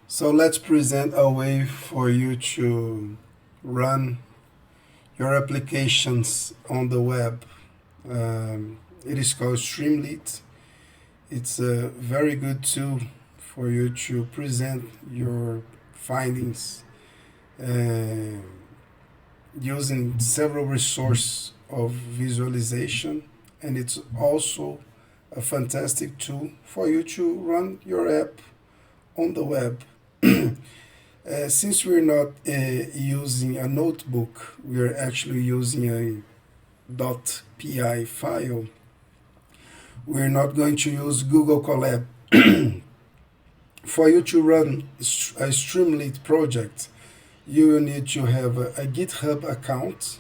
So let's present a way for you to run your applications on the web. It is called Streamlit. It's a very good tool for you to present your findings uh, using several resources of visualization, and it's also a fantastic tool for you to run your app on the web. Since we're not using a notebook, we're actually using a .pi file. We're not going to use Google Colab. For you to run a Streamlit project, you will need to have a GitHub account.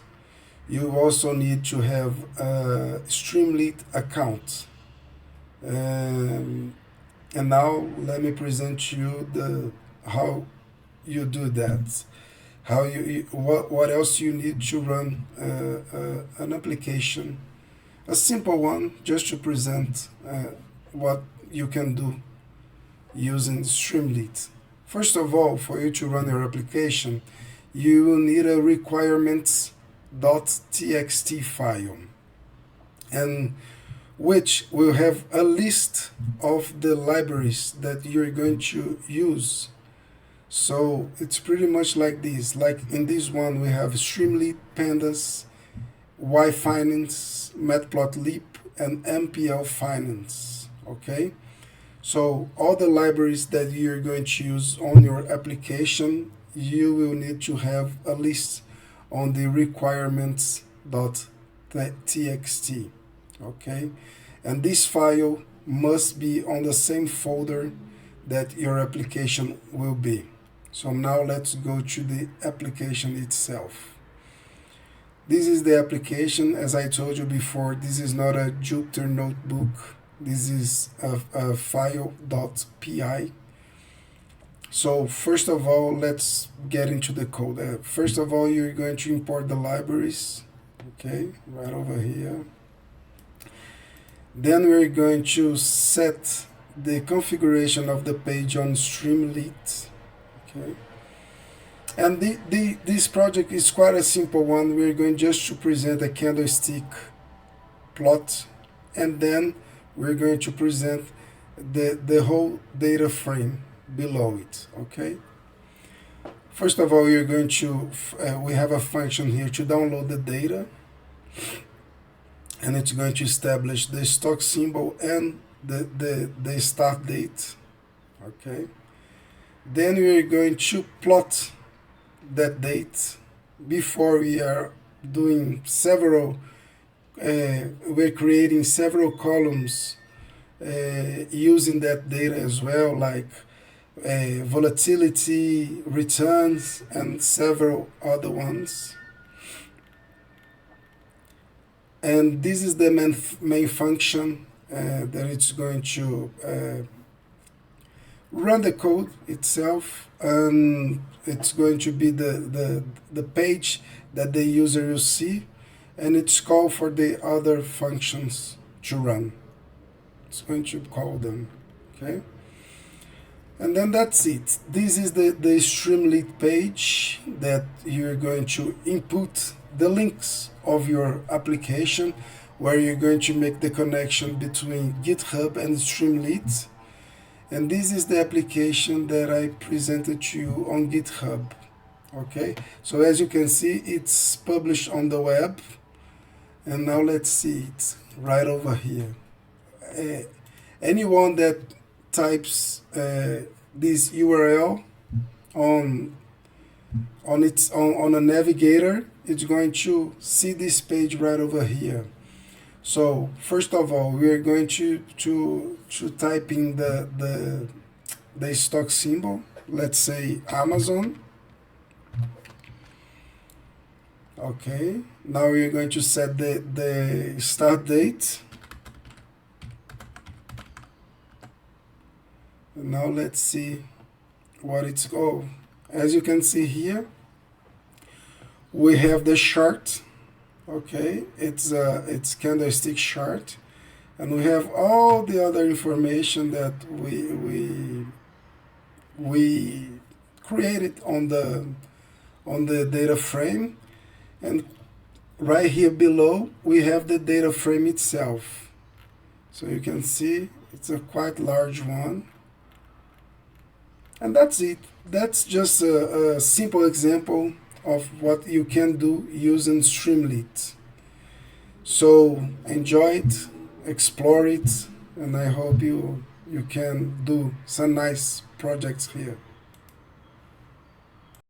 You also need to have a Streamlit account. And now let me present to you the how you do that. How what else you need to run an application, a simple one, just to present what you can do using Streamlit. First of all, for you to run your application, you will need a requirements.txt file, and which will have a list of the libraries that you're going to use. So it's pretty much like this. Like in this one, we have Streamlit, Pandas, Y Finance, Matplotlib, and MPL Finance. Okay? So all the libraries that you're going to use on your application, you will need to have a list on the requirements.txt. Okay? And this file must be on the same folder that your application will be. So now let's go to the application itself. This is the application. As I told you before, this is not a Jupyter notebook. This is a file.py. So first of all, let's get into the code. First of all, you're going to import the libraries. Okay, right over here. Then we're going to set the configuration of the page on Streamlit. Okay. And this project is quite a simple one. We're going just to present a candlestick plot, and then we're going to present the whole data frame below it. Okay. First of all, you're going to, we have a function here to download the data, and it's going to establish the stock symbol and the start date. Okay. Then we're going to plot that date. Before we are doing several, we're creating several columns using that data as well, like volatility, returns, and several other ones. And this is the main function that it's going to run the code itself, and it's going to be the page that the user will see, and it's called for the other functions to run. It's going to call them. Okay. And then that's it. This is the Streamlit page that you're going to input the links of your application, where you're going to make the connection between GitHub and Streamlit. And this is the application that I presented to you on GitHub. Okay, so as you can see, it's published on the web. And now let's see it right over here. Anyone that types this URL on a navigator, it's going to see this page right over here. So first of all, we are going to type in the stock symbol. Let's say Amazon. Okay. Now we're going to set the start date. And now let's see what it's called. As you can see here, we have the chart. Okay, it's candlestick chart, and we have all the other information that we create it on the data frame, and right here below we have the data frame itself. So you can see it's a quite large one. And that's it. That's just a simple example of what you can do using Streamlit. So enjoy it, explore it, and I hope you can do some nice projects here.